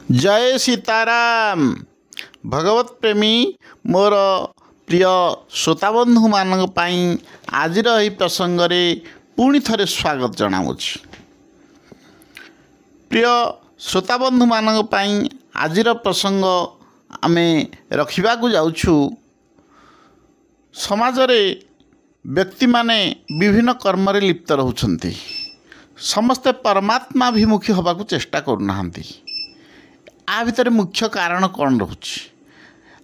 जय सीताराम। भगवत प्रेमी मोर प्रिय श्रोताबंधु मान आज प्रसंग में पुणी थे स्वागत जनावुछि। प्रिय श्रोताबंधु मान आज प्रसंग आमे रखा जाउछु। समाज रे व्यक्ति माने विभिन्न कर्म रे लिप्त रहउछन्ति। समस्ते परमात्माभिमुखी होबाकू चेष्टा करूनाहांती। आ भितर मुख्य कारण कौन रोचे?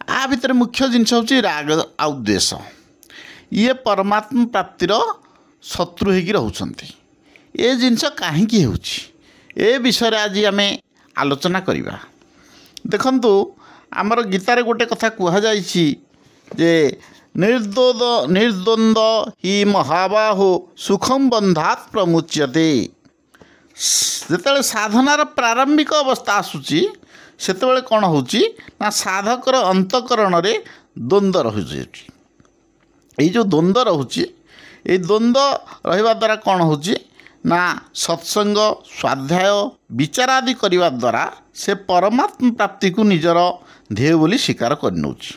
आ भितर मुख्य जिनस होची राग आ द्वेष। ये परमात्मा प्राप्तिर शत्रु होगी रहउछन्ति। ए जिनस काहींकी होची ए विषय आज आमे आलोचना करिबा। देखंतु आमर गीतारे गोटे कथा कुहा जाइछि जे निर्द्वंद ही महाबाहो सुखम बंधात प्रमुच्यते। जेतेबेले साधनार प्रारंभिक अवस्था आसुची सेतेबेले कौन होची ना साधकर अंतकरण रे द्वंद्व रहुची। ये जो द्वंद्व रहुची ये द्वंद्व रहिबा द्वारा कौन होची ना सत्संग स्वाध्याय विचारादि करिबा द्वारा से परमात्मा प्राप्ति को निजर ध्येय बोली स्वीकार कर नउची।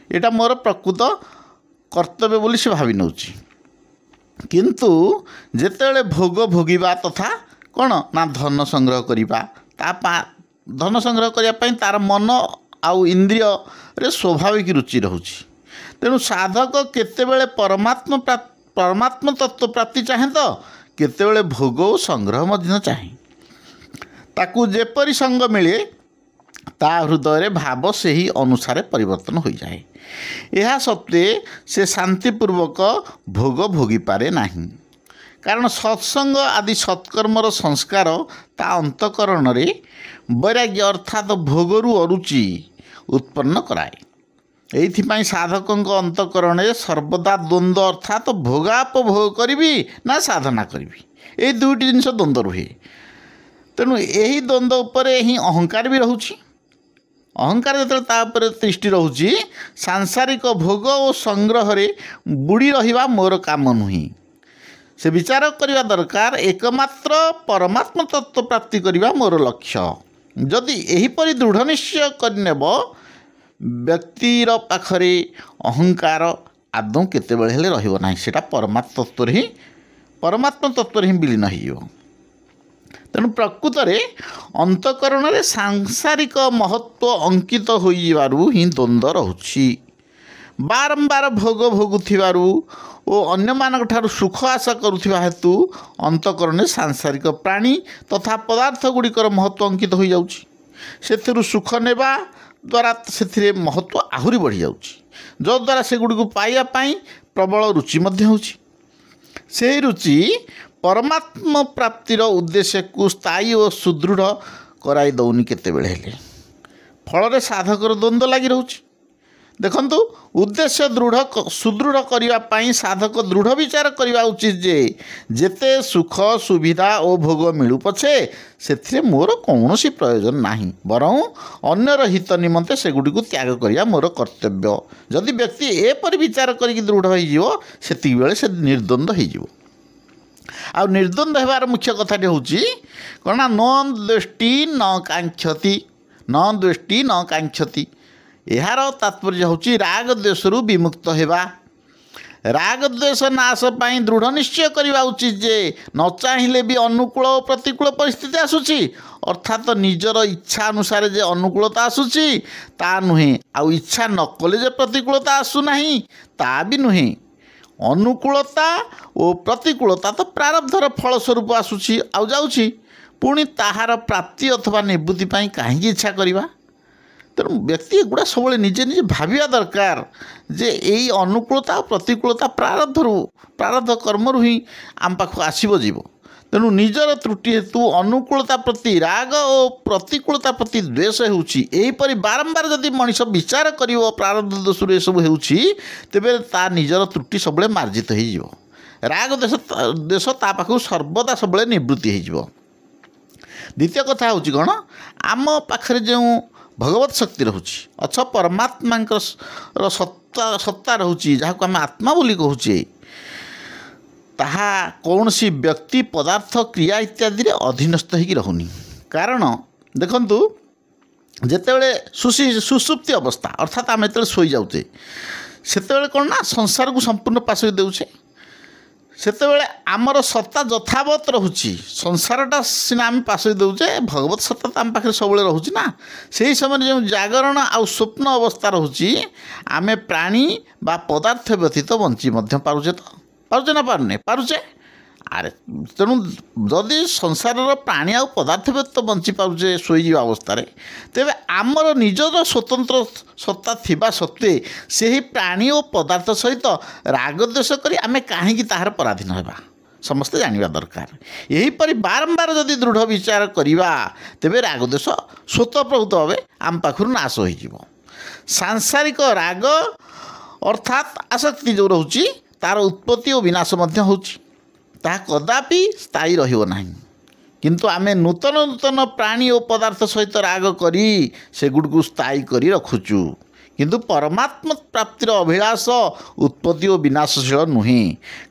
एटा मोर प्रकृत कर्तव्य बोली से भावी नउची। किंतु जेतेबेले भोग भोगिबा तथा कौन ना धन संग्रह करिबा धन संग्रह करने तार मन आउ इंद्रिय रे स्वाभाविक रुचि रहुची। तेणु साधक केतेबेले परमात्मा तत्व प्राप्ति चाहे तो केतेबेले भोग और संग्रह मध्य चाहे। ताकू जेपरी संग मिले ता हृदय भाव से ही अनुसार परिवर्तन हो जाए। यह सत्वे से शांतिपूर्वक भोग भोगी पारे नहीं। कारण सत्संग आदि सत्कर्मर संस्कार ता अंतकरण रे वैराग्य अर्थात भोगरू अरुचि उत्पन्न कराए। एइथिपाई साधकंक अंतकरण सर्वदा द्वंद्व अर्थात भोगापभोग करी ना साधना करी ये दुईटी जिनिस द्वंद्व रुहे। तेणु यही द्वंद्व उपरे ही अहंकार भी रहुछि। अहंकार जो दृष्टि रहुछि सांसारिक भोग और संग्रह रे बुड़ी रहिबा मोर काम नुही। से विचार करने दरकार एकमात्र परमात्मा तत्व प्राप्ति करने मोर लक्ष्य। जदि एहीपरि दृढ़ निश्चय करनेब व्यक्तिर पाखरे अहंकार आदौ केतेबेले हेले रहिबो नाही। सेटा परमात्मा तत्व ही विलीन हो। तेणु प्रकृत रे अंतकरण रे सांसारिक महत्व अंकित हो ही द्वंद्व रहुछि। बारंबार भोग भोगुथिबारु ओ अन्य मानक ठारू सुख आशा करुथिबा हेतु अंतकरण सांसारिक प्राणी तथा पदार्थ गुड़िकर महत्व अंकित हो जाउछि। सेथिरु सुख नेबा द्वारा सेथिरे महत्व आहुरी बढ़ी जाउछि। जो द्वारा से गुड़ी को पाइबा पई प्रबल रुचि मध्य होछि। से रुचि परमात्मा प्राप्तिर उद्देश्य को स्थायी और सुदृढ़ कराई दौनी केतेबेले हेले। फल साधकर द्वंद्व लगी रहुछि। देखंतु उद्देश्य सुदृढ़ करने साधक दृढ़ विचार करने उचित जे जेते सुख सुविधा और भोग मिलू पछे से मोर कौन प्रयोजन नहीं, बरं अन्यर हित निमंते सेगुड़ी को त्याग करिया मोर कर्तव्य। जदि व्यक्ति एपरि विचार करिक दृढ़ होती बेले से निर्द्वंद्व हो। आ निर्द्वंद्व होबार मुख्य कथाटी होची कौन न द्वेष्टि न कांक्षति न द्वेष्टि न कांक्षति। यार तात्पर्य होची राग द्वेषरु विमुक्त हेबा। राग द्वेष नाश पाई दृढ़ निश्चय करवा उचित जे न चाहिए भी अनुकूल और प्रतिकूल परिस्थिति आसुची अर्थात निजर इच्छा अनुसार जे अनुकूलता आसुची ता नुहे आ इच्छा न कले जे प्रतिकूलता आसु नहीं ता भी नुहे। अनुकूलता और प्रतिकूलता तो प्रारब्धर फल स्वरूप आसुची आ जाउची पुणी ताहार प्राप्ति अथवा निवृत्ति पाई काहे इच्छा करवा। तेणु व्यक्ति गुड़ा सब निजे निजे भाविया दरकार जे यही अनुकूलता और प्रतिकूलता प्रारब्ध कर्मरु ही आम पाख आसब जीव। तेणु निजर त्रुटि हेतु अनुकूलता प्रति राग और प्रतिकूलता प्रति द्वेष होपरि बारंबार जदि मनीष विचार कर प्रारब्ध दोषरू सब तेबे ता निजर त्रुटि सब मार्जित हो। राग द्वेष ता पाखु सर्वदा सब निवृत्ति हो। द्वितीय कथा हूँ कौन आम पाखरे जो भगवत शक्ति रहुछि अच्छा परमात्मा सत्ता रहुछि जहाँ को आम आत्मा बोली कहूचे ताहा कौन सी व्यक्ति पदार्थ क्रिया इत्यादि अधीनस्थ हो रहुनी। कारण देखंतु ଯେତେବେଳେ ସୁସୁପ୍ତି ଅବସ୍ଥା ଅର୍ଥାତ୍ ଆମେ ଯେତେବେଳେ ଶୋଇଯାଉଛେ ସେତେବେଳେ କ'ଣ ନା ସଂସାରକୁ ସମ୍ପୂର୍ଣ୍ଣ ପାଶୋଇ ଦେଉଛେ। ସେତେବେଳେ ଆମର ସତ୍ତା ଯଥାବତ୍ ରହୁଛି। ସଂସାରଟା ସିନା ଆମେ ପାଶୋଇ ଦେଉଛେ, ଭଗବତ ସତ୍ତା ତ ଆମ ପାଖରେ ସବୁବେଳେ ରହୁଛି ନା। ସେହି ସମୟରେ ଯେଉଁ ଜାଗରଣ ଆଉ ସ୍ୱପ୍ନ ଅବସ୍ଥା ରହୁଛି, ଆମେ ପ୍ରାଣୀ ବା ପଦାର୍ଥ ବ୍ୟତୀତ ବଞ୍ଚି ମଧ୍ୟ ପାରୁଛେ ନା ପାରୁନେ? ପାରୁଛେ। ଆରେ ତେଣୁ ଯଦି ସଂସାରର ପ୍ରାଣୀ ଆଉ ପଦାର୍ଥ ବ୍ୟତୀତ ବଞ୍ଚି ପାରୁଛେ ଶୋଇଯିବା ଅବସ୍ଥାରେ, ତେବେ ଆମର ନିଜର ସ୍ୱତନ୍ତ୍ର ସତ୍ତା ଥିବା ସତ୍ତ୍ୱେ ସେହି ପ୍ରାଣୀ ଓ ପଦାର୍ଥ ସହିତ ରାଗ ଦ୍ୱେଷ କରି ଆମେ କାହିଁକି ତାହାର ପରାଧୀନ ହେବା, ସମସ୍ତେ ଜାଣିବା ଦରକାର। ଏହିପରି ବାରମ୍ବାର ଯଦି ଦୃଢ଼ ବିଚାର କରିବା, ତେବେ ରାଗ ଦ୍ୱେଷ ସ୍ୱତଃପ୍ରଭୂତ ଭାବେ ଆମ ପାଖରୁ ନାଶ ହୋଇଯିବ। ସାଂସାରିକ ରାଗ ଅର୍ଥାତ୍ ଆସକ୍ତି ଯେଉଁ ରହୁଛି, ତା'ର ଉତ୍ପତ୍ତି ଓ ବିନାଶ ମଧ୍ୟ ହେଉଛି। ତାହା କଦାପି ସ୍ଥାୟୀ ରହିବ ନାହିଁ। କିନ୍ତୁ ଆମେ ନୂତନ ପ୍ରାଣୀ ଓ ପଦାର୍ଥ ସହିତ ରାଗ କରି ସେଗୁଡ଼ିକୁ ସ୍ଥାୟୀ କରି ରଖୁଛୁ। କିନ୍ତୁ ପରମାତ୍ମା ପ୍ରାପ୍ତିର ଅଭିଳାଷ ଉତ୍ପତ୍ତି ଓ ବିନାଶଶୀଳ ନୁହେଁ,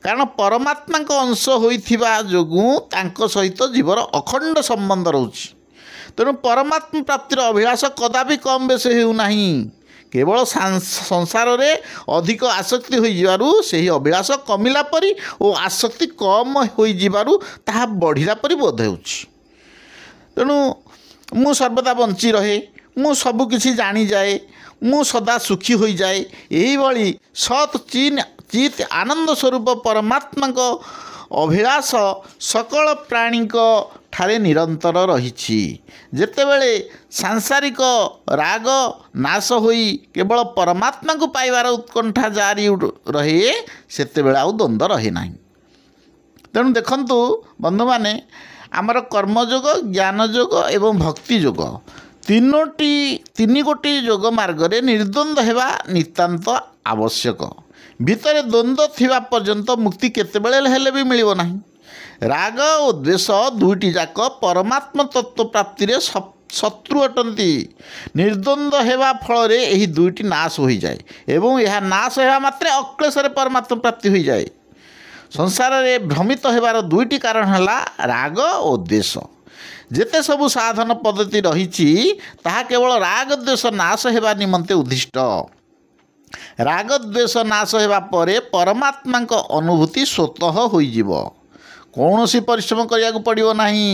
କାରଣ ପରମାତ୍ମାଙ୍କ ଅଂଶ ହୋଇଥିବା ଯୋଗୁଁ ତାଙ୍କ ସହିତ ଜୀବର ଅଖଣ୍ଡ ସମ୍ବନ୍ଧ ରହୁଛି। ତେଣୁ ପରମାତ୍ମା ପ୍ରାପ୍ତିର ଅଭିଳାଷ କଦାପି କମ୍ ବେଶୀ ହେଉନାହିଁ। କେବଳ ସଂସାରରେ ଅଧିକ ଆସକ୍ତି ହୋଇଯିବାରୁ ସେହି ଅଭିଳାଷ କମିଲା ପରି ଓ ଆସକ୍ତି କମ୍ ହୋଇଯିବାରୁ ତାହା ବଢ଼ିଲା ପରି ବୋଧ ହେଉଛି। ତେଣୁ ମୁଁ ସର୍ବଦା ବଞ୍ଚି ରହେ, ମୁଁ ସବୁକିଛି ଜାଣିଯାଏ, ମୁଁ ସଦା ସୁଖୀ ହୋଇଯାଏ, ଏହିଭଳି ସତ୍ ଚିତ୍ ଆନନ୍ଦ ସ୍ୱରୂପ ପରମାତ୍ମାଙ୍କ ଅଭିଳାଷ ସକଳ ପ୍ରାଣୀଙ୍କ ଠାରେ ନିରନ୍ତର ରହିଛି। ଯେତେବେଳେ ସାଂସାରିକ ରାଗ ନାଶ ହୋଇ କେବଳ ପରମାତ୍ମାକୁ ପାଇବାର ଉତ୍କଣ୍ଠା ଜାରି ରହେ, ସେତେବେଳେ ଆଉ ଦ୍ୱନ୍ଦ୍ୱ ରହେ ନାହିଁ। ତେଣୁ ଦେଖନ୍ତୁ ବନ୍ଧୁମାନେ, ଆମର କର୍ମଯୋଗ, ଜ୍ଞାନଯୋଗ ଏବଂ ଭକ୍ତି ଯୋଗ ତିନି ଗୋଟି ଯୋଗ ମାର୍ଗରେ ନିର୍ଦ୍ୱନ୍ଦ୍ୱ ହେବା ନିତାନ୍ତ ଆବଶ୍ୟକ। ଭିତରେ ଦ୍ୱନ୍ଦ୍ୱ ଥିବା ପର୍ଯ୍ୟନ୍ତ ମୁକ୍ତି କେତେବେଳେ ହେଲେ ବି ମିଳିବ ନାହିଁ। ରାଗ ଓ ଦ୍ୱେଷ ଦୁଇଟି ଯାକ ପରମାତ୍ମା ତତ୍ତ୍ୱ ପ୍ରାପ୍ତିରେ ଶତ୍ରୁ ଅଟନ୍ତି। ନିର୍ଦ୍ୱନ୍ଦ୍ୱ ହେବା ଫଳରେ ଏହି ଦୁଇଟି ନାଶ ହୋଇଯାଏ ଏବଂ ଏହା ନାଶ ହେବା ମାତ୍ରେ ଅକ୍ଳେଶରେ ପରମାତ୍ମା ପ୍ରାପ୍ତି ହୋଇଯାଏ। ସଂସାରରେ ଭ୍ରମିତ ହେବାର ଦୁଇଟି କାରଣ ହେଲା ରାଗ ଓ ଦ୍ୱେଷ। ଯେତେ ସବୁ ସାଧନ ପଦ୍ଧତି ରହିଛି, ତାହା କେବଳ ରାଗ ଦ୍ୱେଷ ନାଶ ହେବା ନିମନ୍ତେ ଉଦ୍ଦିଷ୍ଟ। ରାଗ ଦ୍ୱେଷ ନାଶ ହେବା ପରେ ପରମାତ୍ମାଙ୍କ ଅନୁଭୂତି ସ୍ୱତଃ ହୋଇଯିବ। କୌଣସି ପରିଶ୍ରମ କରିବାକୁ ପଡ଼ିବ ନାହିଁ,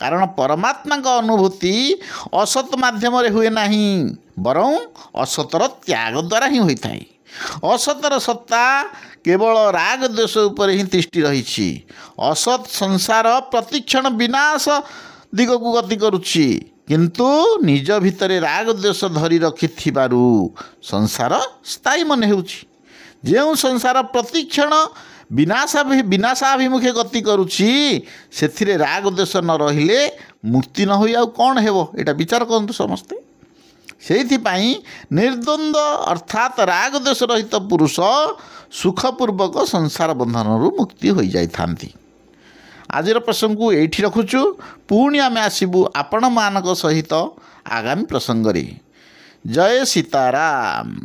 କାରଣ ପରମାତ୍ମାଙ୍କ ଅନୁଭୂତି ଅସତ୍ ମାଧ୍ୟମରେ ହୁଏ ନାହିଁ, ବରଂ ଅସତର ତ୍ୟାଗ ଦ୍ୱାରା ହିଁ ହୋଇଥାଏ। ଅସତର ସତ୍ତା କେବଳ ରାଗ ଦ୍ୱେଷ ଉପରେ ହିଁ ତିଷ୍ଠି ରହିଛି। ଅସତ୍ ସଂସାର ପ୍ରତିକ୍ଷଣ ବିନାଶ ଦିଗକୁ ଗତି କରୁଛି, କିନ୍ତୁ ନିଜ ଭିତରେ ରାଗ ଦ୍ୱେଷ ଧରି ରଖିଥିବାରୁ ସଂସାର ସ୍ଥାୟୀ ମନେ ହେଉଛି। ଯେଉଁ ସଂସାର ପ୍ରତିକ୍ଷଣ ବିନାଶାଭିମୁଖେ ଗତି କରୁଛି, ସେଥିରେ ରାଗ ଦ୍ୱେଷ ନ ରହିଲେ ମୁକ୍ତି ନ ହୋଇ ଆଉ କ'ଣ ହେବ, ଏଇଟା ବିଚାର କରନ୍ତୁ ସମସ୍ତେ। ସେଇଥିପାଇଁ ନିର୍ଦ୍ୱନ୍ଦ୍ୱ ଅର୍ଥାତ୍ ରାଗ ଦ୍ୱେଷ ରହିତ ପୁରୁଷ ସୁଖପୂର୍ବକ ସଂସାର ବନ୍ଧନରୁ ମୁକ୍ତି ହୋଇଯାଇଥାନ୍ତି। ଆଜିର ପ୍ରସଙ୍ଗକୁ ଏଇଠି ରଖୁଛୁ। ପୁଣି ଆମେ ଆସିବୁ ଆପଣମାନଙ୍କ ସହିତ ଆଗାମୀ ପ୍ରସଙ୍ଗରେ। ଜୟ ସୀତାରାମ।